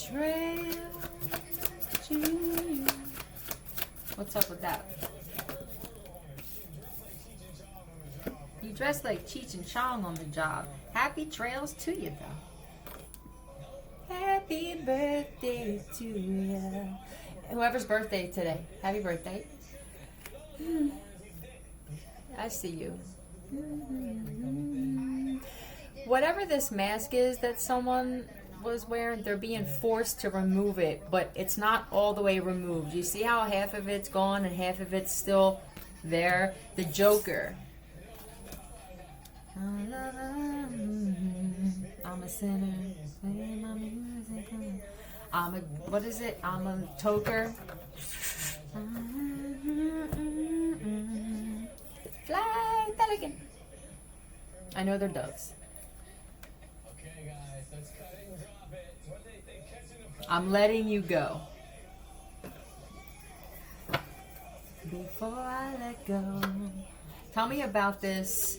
trail to you. What's up with that? You dress like Cheech and Chong on the job. Happy trails to you, though. Happy birthday to you. Whoever's birthday today, happy birthday. I see you. Whatever this mask is that someone was wearing, they're being forced to remove it, but it's not all the way removed. You see how half of it's gone and half of it's still there? The Joker. I'm a sinner. What is it? I'm a toker. Fly, pelican. I know they're doves. I'm letting you go. Before I let go. Tell me about this.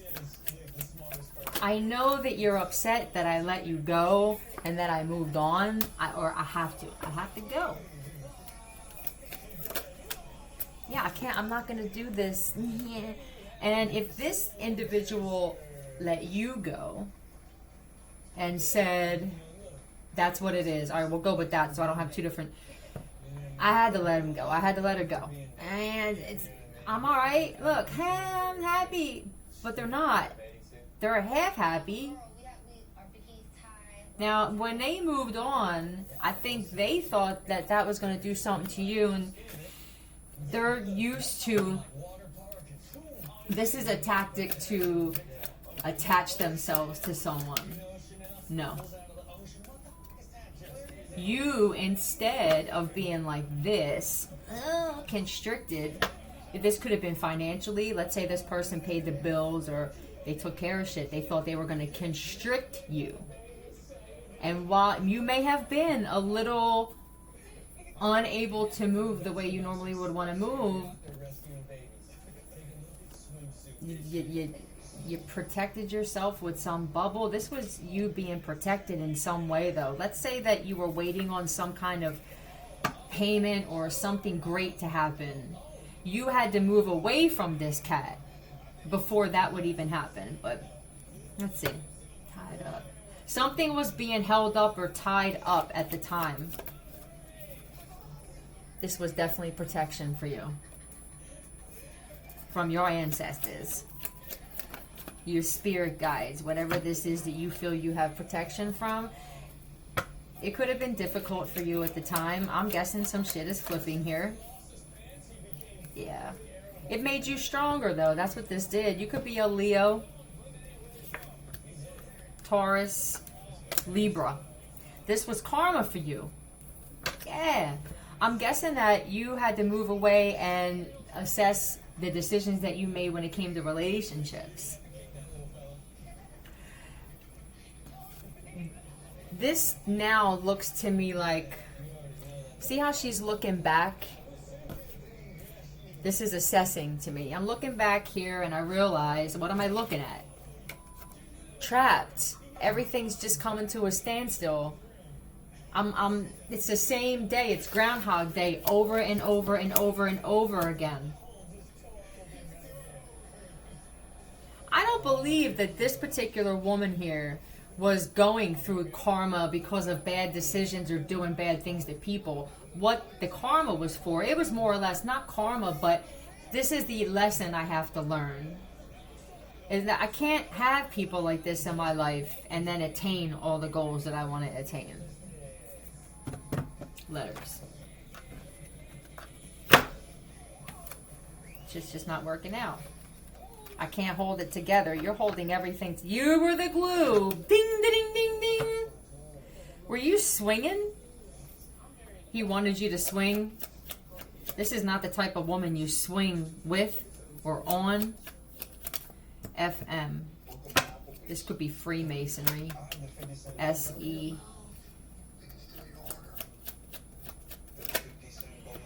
I know that you're upset that I let you go and that I moved on. I have to. I have to go. Yeah, I can't. I'm not going to do this. And if this individual let you go and said, that's what it is. All right, we'll go with that so I don't have two different. I had to let him go. I had to let her go. And I'm all right. Look, I'm happy. But they're not. They're half happy. Now, when they moved on, I think they thought that that was going to do something to you. And they're used to, this is a tactic to attach themselves to someone. No. You, instead of being like this, constricted, if this could have been financially, let's say this person paid the bills or they took care of shit, they thought they were going to constrict you. And while you may have been a little unable to move the way you normally would want to move, you protected yourself with some bubble. This was you being protected in some way, though. Let's say that you were waiting on some kind of payment or something great to happen. You had to move away from this cat before that would even happen. But let's see. Tied up. Something was being held up or tied up at the time. This was definitely protection for you from your ancestors, your spirit guides, whatever this is that you feel you have protection from. It could have been difficult for you at the time. I'm guessing some shit is flipping here. Yeah. It made you stronger, though. That's what this did. You could be a Leo, Taurus, Libra. This was karma for you. Yeah. I'm guessing that you had to move away and assess the decisions that you made when it came to relationships. This now looks to me like, see how she's looking back? This is assessing to me. I'm looking back here and I realize, what am I looking at? Trapped. Everything's just coming to a standstill. It's the same day. It's Groundhog Day over and over and over and over again. I don't believe that this particular woman here was going through karma because of bad decisions or doing bad things to people. What the karma was for, it was more or less not karma, but this is the lesson I have to learn. Is that I can't have people like this in my life and then attain all the goals that I want to attain. Letters. It's just not working out. I can't hold it together. You're holding everything. You were the glue. Ding, ding, ding, ding. Were you swinging? He wanted you to swing. This is not the type of woman you swing with or on. FM. This could be Freemasonry. SE.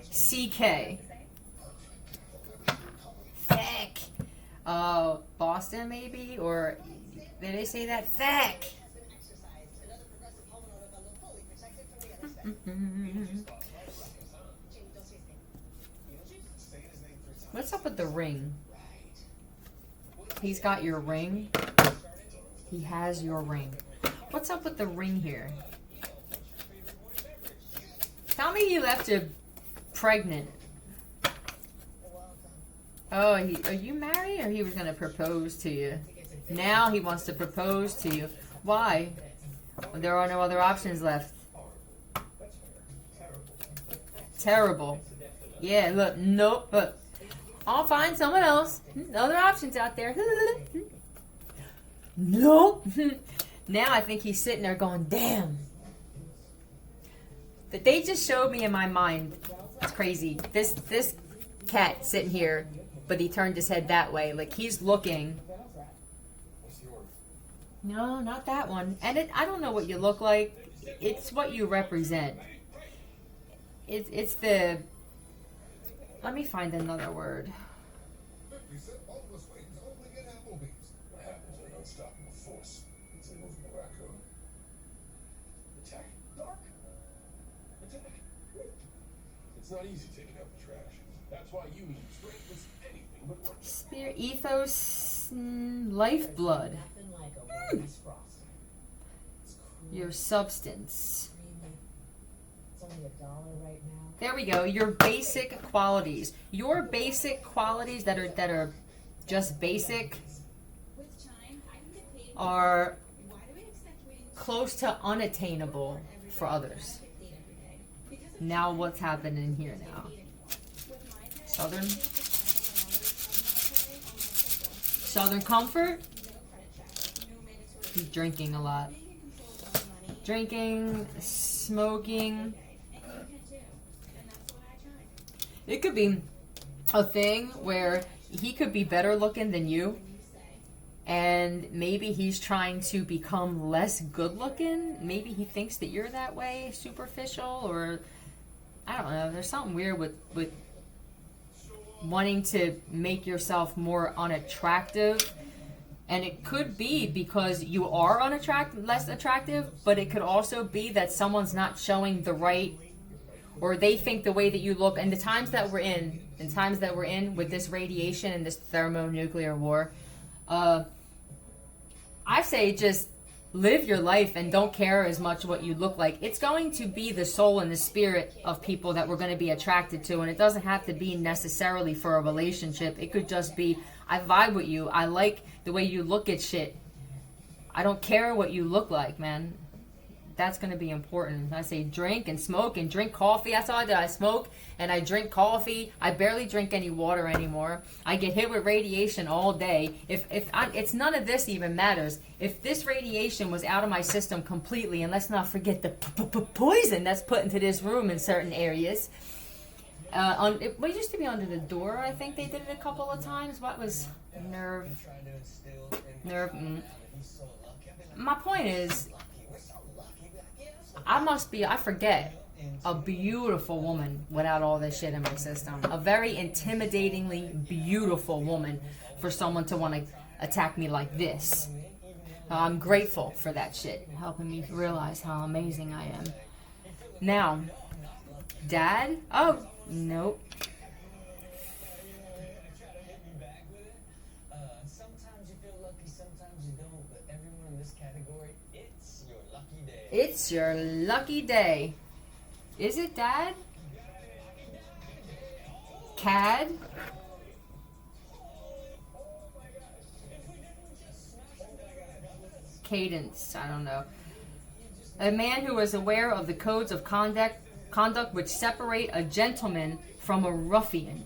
CK. Feck. Boston maybe? Or did they say that? Feck. What's up with the ring? He's got your ring. He has your ring. What's up with the ring here? Tell me he left you pregnant. Oh, are you married, or he was going to propose to you? Now he wants to propose to you. Why? There are no other options left. Terrible. Yeah, look, nope. Look. I'll find someone else. Other options out there. Nope. Now I think he's sitting there going, damn. That they just showed me in my mind. It's crazy. This cat sitting here, but he turned his head that way. Like he's looking. No, not that one. And I don't know what you look like. It's what you represent. It's the... Let me find another word. It's not easy taking out the trash. That's why you need strength as anything but work. Spirit, ethos, lifeblood. Your substance. There we go. Your basic qualities. Your basic qualities that are just basic are close to unattainable for others. Now what's happening here now? Southern comfort? He's drinking a lot. Drinking, smoking. It could be a thing where he could be better looking than you, and maybe he's trying to become less good looking. Maybe he thinks that you're that way, superficial, or I don't know. There's something weird with wanting to make yourself more unattractive. And it could be because you are less attractive, but it could also be that someone's not showing the right, or they think the way that you look. And the times that we're in, with this radiation and this thermonuclear war, I say just live your life and don't care as much what you look like. It's going to be the soul and the spirit of people that we're going to be attracted to, and it doesn't have to be necessarily for a relationship. It could just be, I vibe with you. I like the way you look at shit. I don't care what you look like, man. That's going to be important. I say drink and smoke and drink coffee. That's all I do. I smoke and I drink coffee. I barely drink any water anymore. I get hit with radiation all day. It's none of this even matters. If this radiation was out of my system completely, and let's not forget the poison that's put into this room in certain areas. It used to be under the door. I think they did it a couple of times. What was nerve? My point is, I forget, a beautiful woman without all this shit in my system. A very intimidatingly beautiful woman for someone to want to attack me like this. I'm grateful for that shit, helping me realize how amazing I am. Now, Dad? Oh, nope. Sometimes you feel lucky, sometimes you don't, but everyone in this category, it's your lucky day. It's your lucky day. Is it, Dad? Cad? Cadence, I don't know. A man who is aware of the codes of conduct which separate a gentleman from a ruffian,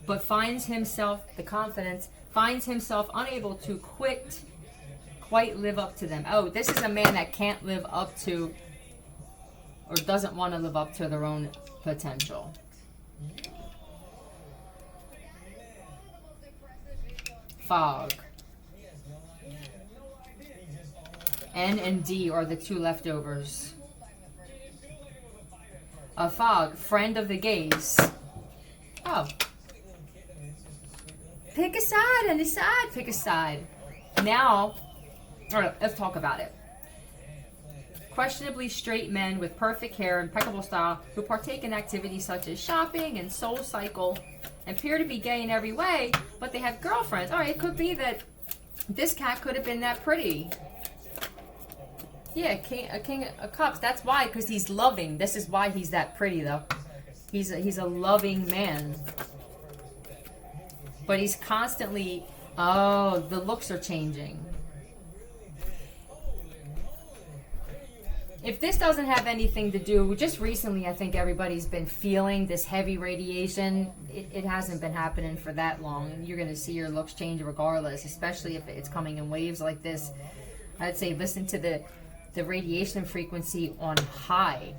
but finds himself unable to quite live up to them. Oh, this is a man that can't live up to, or doesn't want to live up to their own potential. Fog. N and D are the two leftovers. A fog, friend of the gays. Oh. Pick a side and decide. Pick a side. Now, all right, let's talk about it. questionably straight men with perfect hair, impeccable style, who partake in activities such as shopping and soul cycle, appear to be gay in every way, but they have girlfriends. All right, it could be that this cat could have been that pretty. Yeah, a king of cups. That's why, because he's loving. This is why he's that pretty, though. He's a loving man. But he's constantly, oh, the looks are changing. If this doesn't have anything to do, just recently I think everybody's been feeling this heavy radiation. It hasn't been happening for that long. And you're going to see your looks change regardless, especially if it's coming in waves like this. I'd say listen to the radiation frequency on high.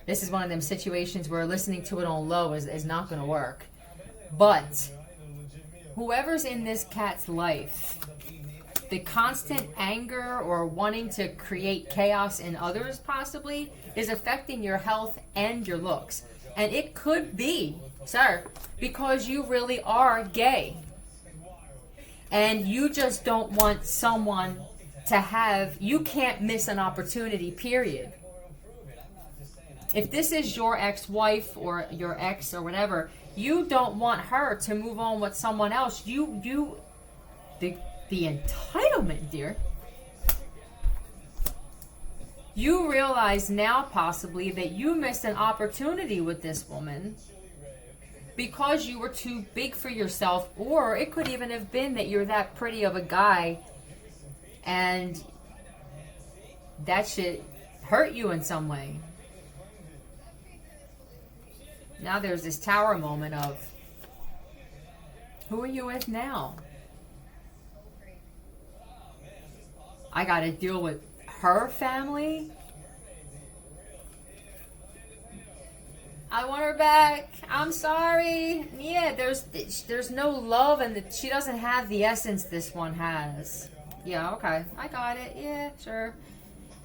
This is one of them situations where listening to it on low is not going to work. But whoever's in this cat's life, the constant anger or wanting to create chaos in others possibly is affecting your health and your looks. And it could be, sir, because you really are gay. And you just don't want someone to have, you can't miss an opportunity, period. If this is your ex-wife or your ex or whatever, you don't want her to move on with someone else. The entitlement, dear. You realize now possibly that you missed an opportunity with this woman because you were too big for yourself, or it could even have been that you're that pretty of a guy and that shit hurt you in some way. Now there's this tower moment of, who are you with now? I gotta deal with her family? I want her back. I'm sorry. Yeah, there's no love, and she doesn't have the essence this one has. Yeah, okay. I got it. Yeah, sure.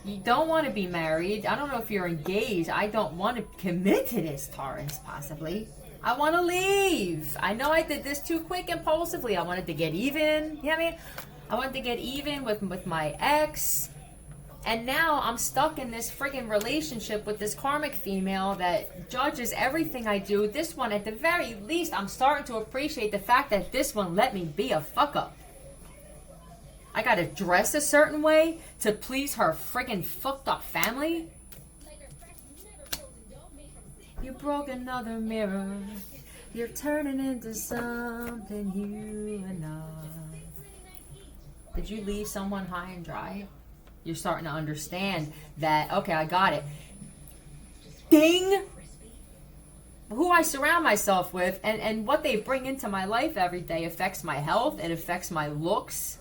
You don't want to be married. I don't know if you're engaged. I don't want to commit to this, Taurus, possibly. I want to leave. I know I did this too quick, impulsively. I wanted to get even. You know what I mean? I wanted to get even with my ex. And now I'm stuck in this friggin' relationship with this karmic female that judges everything I do. This one, at the very least, I'm starting to appreciate the fact that this one let me be a fuck up. I gotta dress a certain way to please her friggin' fucked up family. You broke another mirror. You're turning into something you are not. Did you leave someone high and dry? You're starting to understand that, okay, I got it. Ding! Who I surround myself with and what they bring into my life every day affects my health. It affects my looks.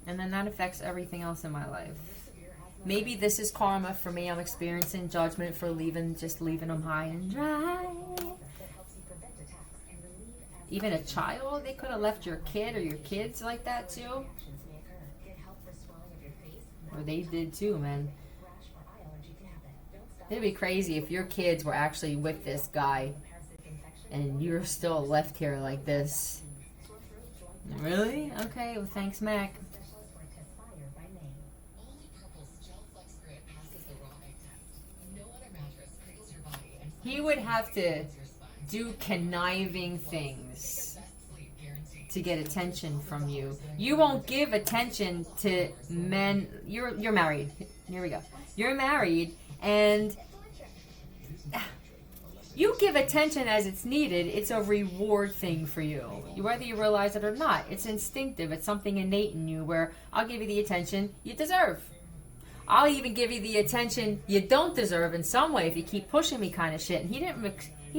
And then that affects everything else in my life. Maybe this is karma for me. I'm experiencing judgment for leaving them high and dry. Even a child, they could have left your kid or your kids like that too. Or they did too, man. It'd be crazy if your kids were actually with this guy and you're still left here like this. Really? Okay, well thanks, Mac. He would have to do conniving things to get attention from you. You won't give attention to men. You're married. Here we go. You're married and you give attention as it's needed. It's a reward thing for you. Whether you realize it or not. It's instinctive. It's something innate in you where I'll give you the attention you deserve. I'll even give you the attention you don't deserve in some way if you keep pushing me kind of shit. And he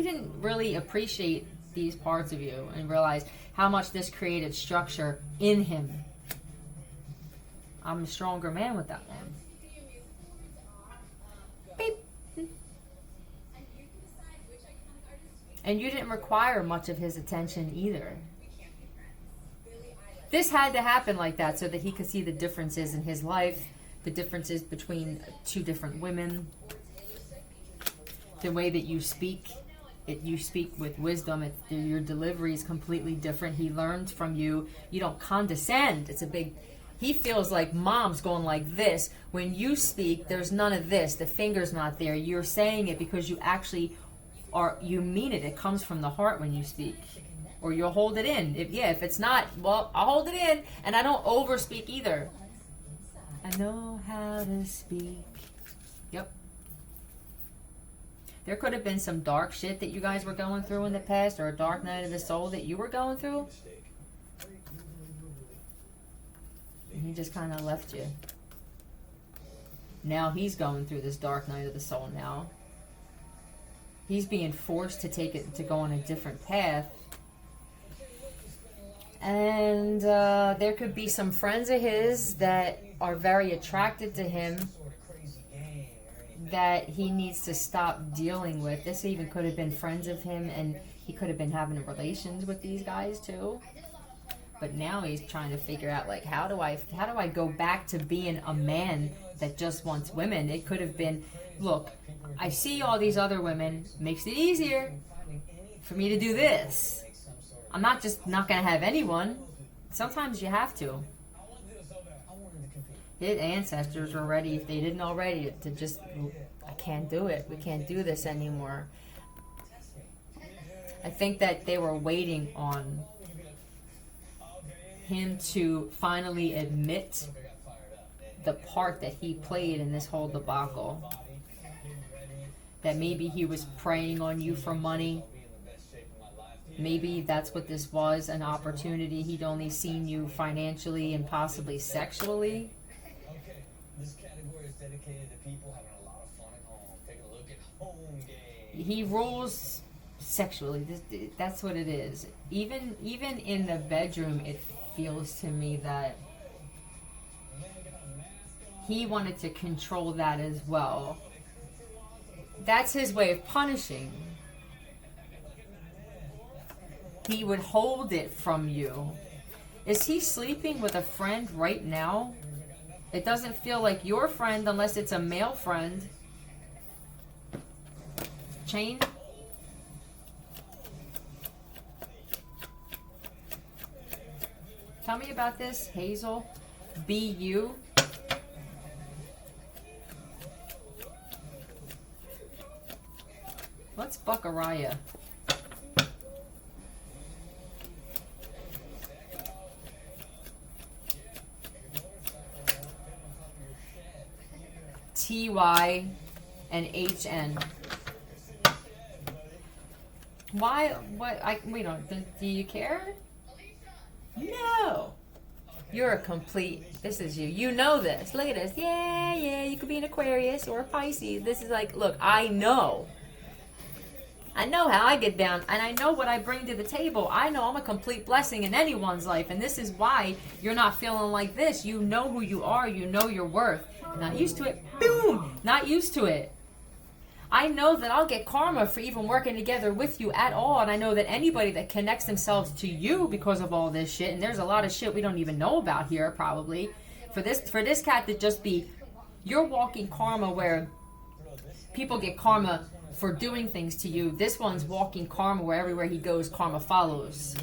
didn't really appreciate these parts of you and realize how much this created structure in him. I'm a stronger man with that one. Beep. And you didn't require much of his attention either. This had to happen like that so that he could see the differences in his life, the differences between two different women, the way that you speak. You speak with wisdom. Your delivery is completely different. He learned from you. You don't condescend. It's a big He feels like mom's going like this. When you speak, there's none of this. The finger's not there. You're saying it because you actually are, you mean it. It comes from the heart when you speak. Or you'll hold it in. If it's not, well, I'll hold it in. And I don't over speak either. I know how to speak. Yep. There could have been some dark shit that you guys were going through in the past, or a dark night of the soul that you were going through. And he just kind of left you. Now he's going through this dark night of the soul now. He's being forced to take it, to go on a different path. And there could be some friends of his that are very attracted to him that he needs to stop dealing with. This even could have been friends of him, and he could have been having relations with these guys too. But now he's trying to figure out, like, how do I go back to being a man that just wants women? It could have been, look, I see all these other women, makes it easier for me to do this. I'm not going to have anyone. Sometimes you have to. His ancestors were ready, if they didn't already, to just, I can't do it. We can't do this anymore. I think that they were waiting on him to finally admit the part that he played in this whole debacle. That maybe he was preying on you for money. Maybe that's what this was, an opportunity. He'd only seen you financially and possibly sexually. This category is dedicated to people having a lot of fun at home. Take a look at home games. He rules sexually. That's what it is. Even in the bedroom, it feels to me that he wanted to control that as well. That's his way of punishing. He would hold it from you. Is he sleeping with a friend right now? It doesn't feel like your friend unless it's a male friend. Chain? Tell me about this, Hazel. B.U. What's Buckaraya? T-Y and H-N. Why? What? We don't. Do you care? No. You're a complete. This is you. You know this. Look at this. Yeah. You could be an Aquarius or a Pisces. This is like, look, I know. I know how I get down, and I know what I bring to the table. I know I'm a complete blessing in anyone's life, and this is why you're not feeling like this. You know who you are. You know your worth. Not used to it. Boom! Not used to it. I know that I'll get karma for even working together with you at all, and I know that anybody that connects themselves to you because of all this shit, and there's a lot of shit we don't even know about here probably, for this cat to just be, you're walking karma where people get karma for doing things to you. This one's walking karma where everywhere he goes, karma follows.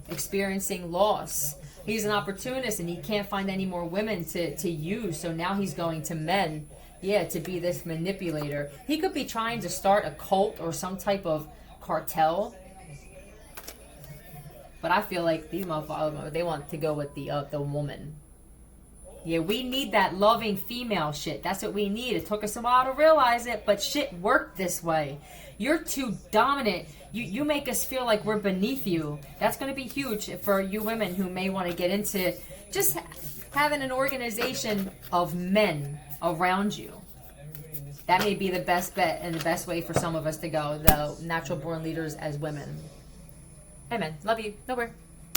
Experiencing loss. He's an opportunist and he can't find any more women to use, so now he's going to men. Yeah, to be this manipulator. He could be trying to start a cult or some type of cartel. But I feel like these motherfuckers, they want to go with the woman. Yeah, we need that loving female shit. That's what we need. It took us a while to realize it, but shit worked this way. You're too dominant. You make us feel like we're beneath you. That's going to be huge for you women who may want to get into just having an organization of men around you. That may be the best bet and the best way for some of us to go, the natural born leaders as women. Hey man, love you. Nowhere.